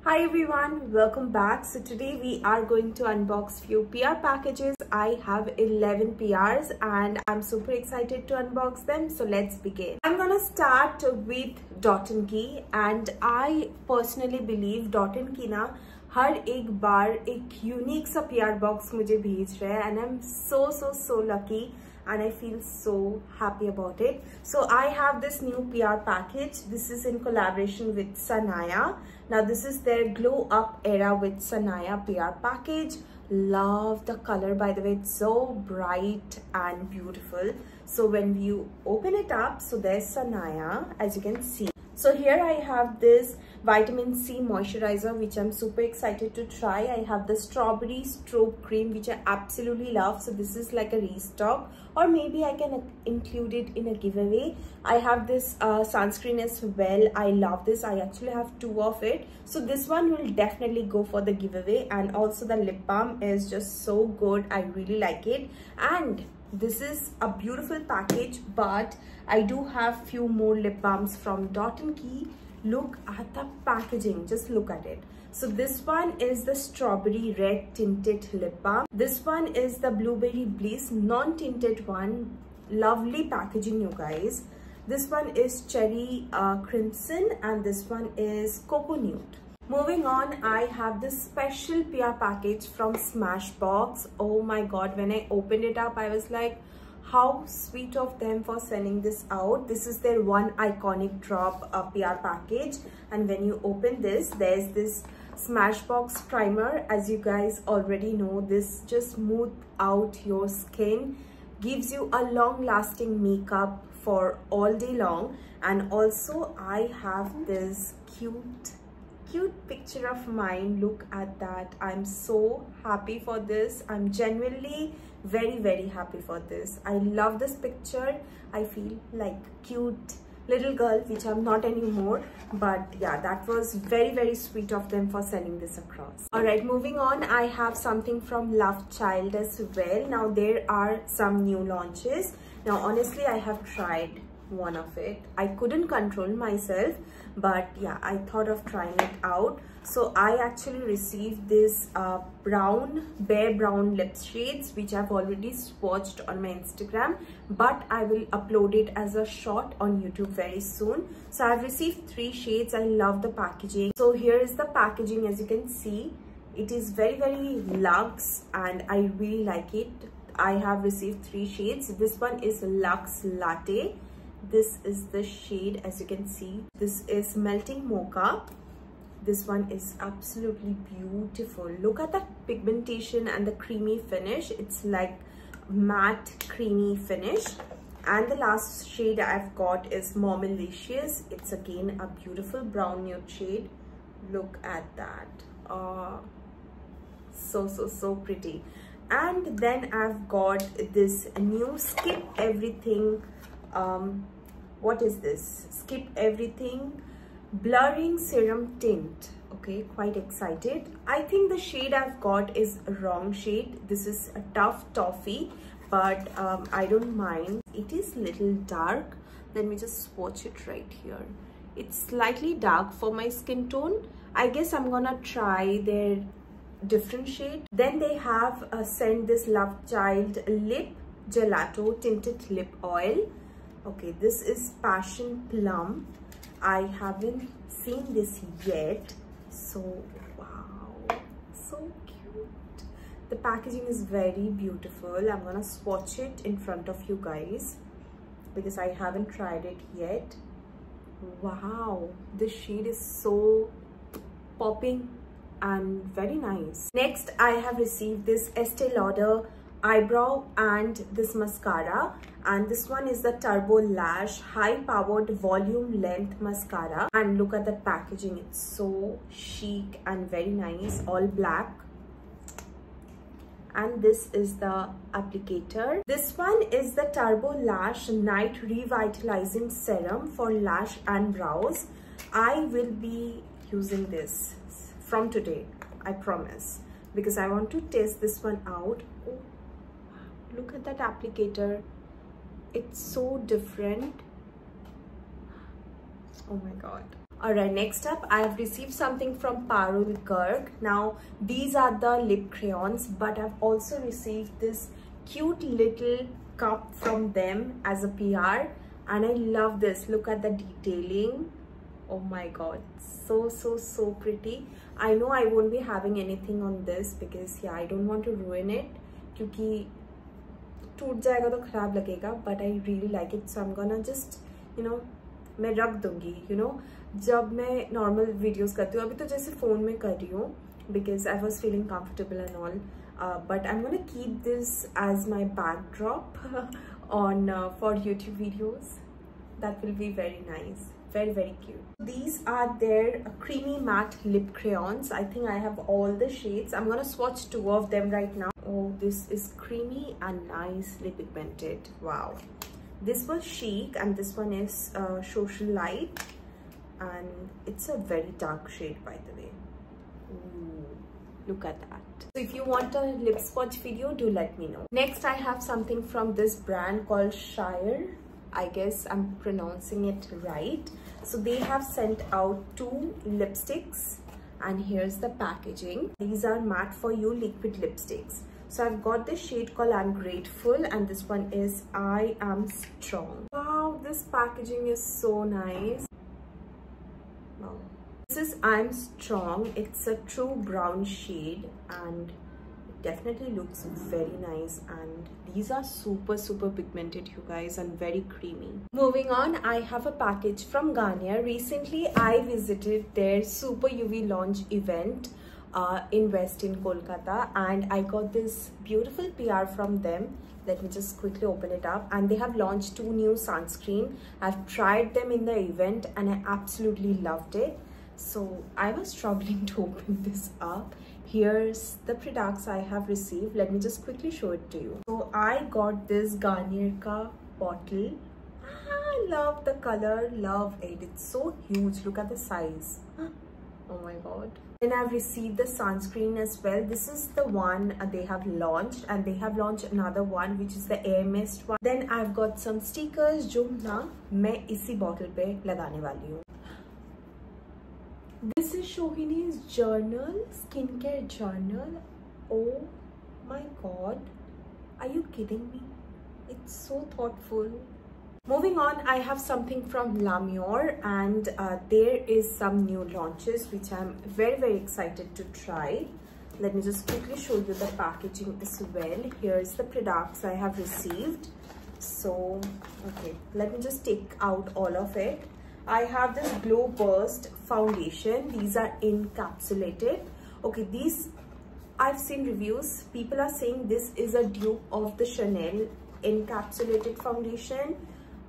Hi everyone, welcome back. So today we are going to unbox few PR packages. I have 11 PRs and I'm super excited to unbox them. So let's begin. I'm gonna start with Dot & Key, and I personally believe Dot & Key ना हर एक बार एक unique सा PR box मुझे भेज रहा है, and I'm so lucky and I feel so happy about it. So I have this new PR package. This is in collaboration with Sanaya. Now this is their Glow Up Era with Sanaya PR package. Love the color, by the way. It's so bright and beautiful. So when you open it up, so there's Sanaya, as you can see. So here I have this vitamin C moisturizer, which I'm super excited to try. I have the strawberry strobe cream, which I absolutely love. So this is like a restock, or maybe I can include it in a giveaway. I have this sunscreen as well. I love this. I actually have 2 of it. So this one will definitely go for the giveaway. And also the lip balm is just so good. I really like it. And this is a beautiful package, but I do have few more lip balms from Dot & Key. Look at the packaging, just look at it. So this one is the strawberry red tinted lip balm. This one is the blueberry bliss non-tinted one. Lovely packaging, you guys. This one is cherry crimson, and this one is cocoa nude. Moving on, I have this special PR package from Smashbox. Oh my god, when I opened it up, I was like, how sweet of them for sending this out. This is their one iconic drop PR package, and when you open this, there's this Smashbox primer. As you guys already know, this just smooth out your skin, gives you a long lasting makeup for all day long. And also I have this cute picture of mine. Look at that. I'm so happy for this. I'm genuinely very happy for this. I love this picture. I feel like cute little girl, which I'm not anymore, but yeah, that was very sweet of them for sending this across. All right, moving on, I have something from Love Child as well. Now there are some new launches. Now honestly, I have tried one of it. I couldn't control myself, but yeah, I thought of trying it out. So I actually received this bare brown lip shades, which I've already swatched on my Instagram, but I will upload it as a short on YouTube very soon. So I've received 3 shades. I love the packaging. So here is the packaging. As you can see, it is very luxe, and I really like it. I have received 3 shades. This one is Luxe Latte. This is the shade, as you can see. This is Melting Mocha. This one is absolutely beautiful. Look at that pigmentation and the creamy finish. It's like matte creamy finish. And the last shade I've got is More Malicious. It's again a beautiful brown nude shade. Look at that. So pretty. And then I've got this new Skip Everything. What is this? Skip Everything Blurring Serum Tint. Okay, quite excited. I think the shade I've got is a wrong shade. This is a Tough Toffee, but I don't mind. It is little dark. Let me just swatch it right here. It's slightly dark for my skin tone. I guess I'm gonna try their different shade. Then they have sent this Love Child Lip Gelato Tinted Lip Oil. Okay, this is Passion Plum. I haven't seen this yet. So wow, so cute. The packaging is very beautiful. I'm gonna swatch it in front of you guys because I haven't tried it yet. Wow, this shade is so popping and very nice. Next, I have received this Estee Lauder eyebrow and this mascara, and this one is the Turbo Lash High Powered Volume Length Mascara. And look at the packaging. It's so chic and very nice, all black. And this is the applicator. This one is the Turbo Lash Night Revitalizing Serum for lash and brows. I will be using this from today, I promise, because I want to test this one out. Oh, look at that applicator. It's so different. Oh my god. Alright, next up I have received something from Parg. Now these are the lip crayons, but I've also received this cute little cup from them as a PR, and I love this. Look at the detailing. Oh my god, so pretty. I know I won't be having anything on this because yeah, I don't want to ruin it क्योंकि टूट जाएगा तो खराब लगेगा, but I really like it, so I'm gonna just मैं रख दूंगी जब मैं नॉर्मल वीडियोस करती हूँ. अभी तो जैसे फ़ोन में कर रही हूँ because I was feeling comfortable and all, but I'm gonna keep this as my backdrop on for YouTube videos. That will be very nice, very cute. These are their creamy matte lip crayons. I think I have all the shades. I'm gonna swatch two of them right now. Oh, this is creamy and nicely pigmented. Wow. This was chic and this one is social light, and it's a very dark shade, by the way. Ooh, look at that. So if you want a lip swatch video, do let me know. Next I have something from this brand called Shire. I guess I'm pronouncing it right. So they have sent out 2 lipsticks, and here's the packaging. These are matte for you liquid lipsticks. So I've got this shade called I'm Grateful, and this one is I Am Strong. Wow, this packaging is so nice. Wow. This is I'm Strong. It's a true brown shade and it definitely looks very nice, and these are super pigmented, you guys, and very creamy. Moving on, I have a package from Garnier. Recently I visited their Super UV launch event in West in Kolkata, and I got this beautiful PR from them. Let me just quickly open it up, and they have launched 2 new sunscreen. I've tried them in the event and I absolutely loved it, so I was struggling to open this up. Here's the products I have received. Let me just quickly show it to you. So I got this Garnier ka bottle. I love the color, love it. It's so huge. Look at the size. Oh my god. Then I've received the sunscreen as well. This is the one they have launched, and they have launched another one which is the Air Mist one. Then I've got some stickers जो ना मैं इसी bottle पे लगाने वाली हूँ. This is Sohini's journal, skincare journal. Oh my god, are you kidding me? It's so thoughtful. Moving on, I have something from Lamor, and there is some new launches which I'm very excited to try. Let me just quickly show you the packaging as well. Here's the products I have received. So okay, let me just take out all of it. I have this Glow Burst foundation. These are encapsulated. Okay, these I've seen reviews. People are saying this is a dupe of the Chanel encapsulated foundation,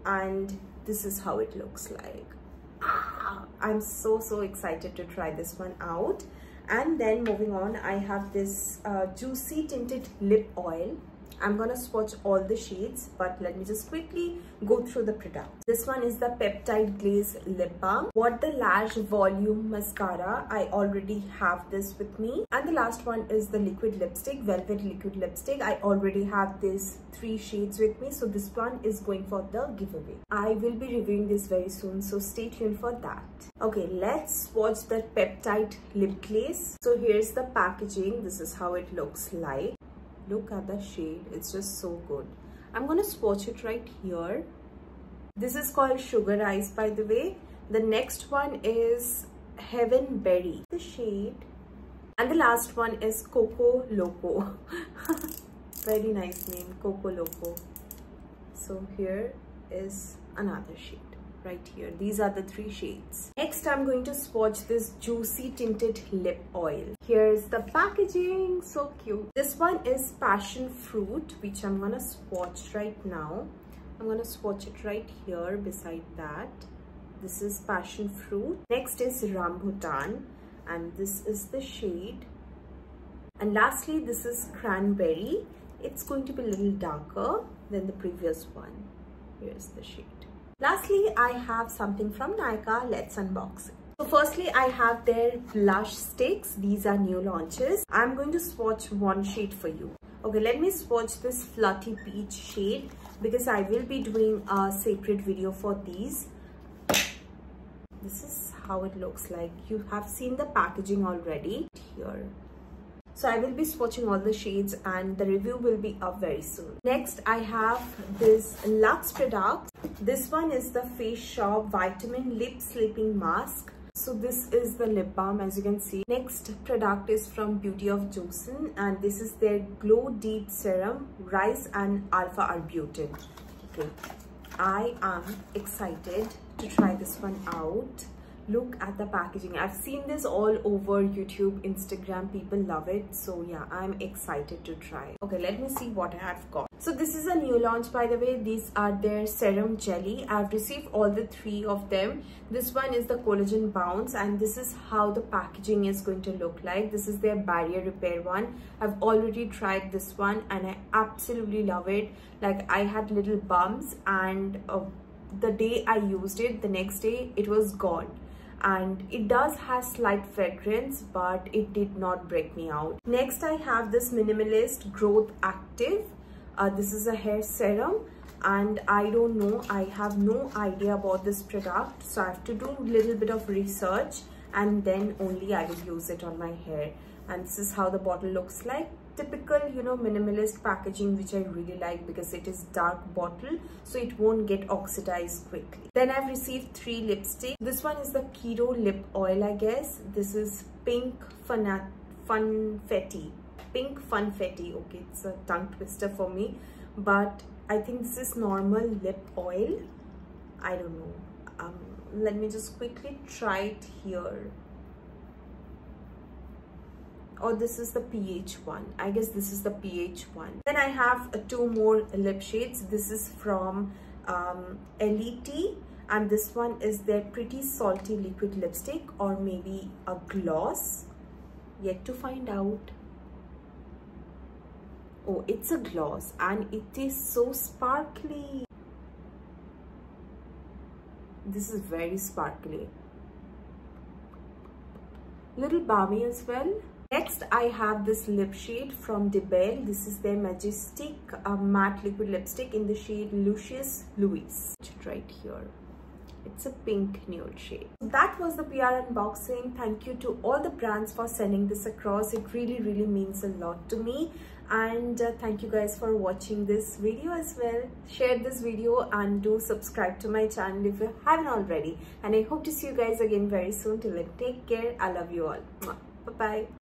and this is how it looks like. I'm so excited to try this one out. And then moving on, I have this juicy tinted lip oil. I'm gonna swatch all the shades, but let me just quickly go through the products. This one is the Peptide Glaze Lip Balm. What the Lash Volume Mascara. I already have this with me. And the last one is the liquid lipstick, Velvet Liquid Lipstick. I already have these 3 shades with me, so this one is going for the giveaway. I will be reviewing this very soon, so stay tuned for that. Okay, let's swatch the Peptide Lip Glaze. So here's the packaging. This is how it looks like. Look at the shade, it's just so good. I'm gonna swatch it right here. This is called Sugar Eyes, by the way. The next one is Heaven Berry, the shade. And the last one is Coco Loco. Very nice name, Coco Loco. So here is another shade right here. These are the 3 shades. Next, I'm going to swatch this Juicy Tinted Lip Oil. Here's the packaging, so cute. This one is Passion Fruit, which I'm gonna swatch right now. I'm gonna swatch it right here beside that. This is Passion Fruit. Next is Rambutan, and this is the shade. And lastly, this is Cranberry. It's going to be a little darker than the previous one. Here's the shade. Lastly, I have something from Nykaa. Let's unbox it. So firstly, I have their blush sticks. These are new launches. I'm going to swatch one shade for you. Okay, let me swatch this Flirty Peach shade because I will be doing a separate video for these. This is how it looks like. You have seen the packaging already here. So I will be swatching all the shades and the review will be up very soon. Next, I have this Luxe product. This one is the Face Shop Vitamin Lip Sleeping Mask. So this is the lip balm, as you can see. Next product is from Beauty of Joseon, and this is their Glow Deep Serum Rice and Alpha Arbutin. Okay, I am excited to try this one out. Look at the packaging. I've seen this all over YouTube, Instagram. People love it. So yeah, I'm excited to try. Okay, let me see what I have got. So this is a new launch, by the way. These are their serum jelly. I've received all the 3 of them. This one is the collagen bounce, and this is how the packaging is going to look like. This is their barrier repair one. I've already tried this one and I absolutely love it. Like, I had little bumps, and the day I used it, the next day it was gone. And it does have slight fragrance, but it did not break me out. Next, I have this Minimalist Growth Active. This is a hair serum, and I don't know, I have no idea about this product, so I have to do a little bit of research and then only I will use it on my hair. And this is how the bottle looks like. Typical, you know, minimalist packaging, which I really like because it is dark bottle, so it won't get oxidized quickly. Then I've received 3 lipsticks. This one is the Keto Lip Oil, I guess. This is Pink Funfetti. Pink Funfetti. Okay, it's a tongue twister for me, but I think this is normal lip oil. I don't know. Let me just quickly try it here. Oh, this is the pH one. I guess this is the pH one. Then I have 2 more lip shades. This is from LET, and this one is their Pretty Salty Liquid Lipstick, or maybe a gloss. Yet to find out. Oh, it's a gloss and it is so sparkly. This is very sparkly. Little balmy as well. Next, I have this lip shade from DeBelle. This is their Majestic Matte Liquid Lipstick in the shade Lucius Louis. Right here. It's a pink nude shade. That was the PR unboxing. Thank you to all the brands for sending this across. It really means a lot to me. And thank you guys for watching this video as well. Share this video and do subscribe to my channel if you haven't already. And I hope to see you guys again very soon. Till then, take care. I love you all. Bye bye.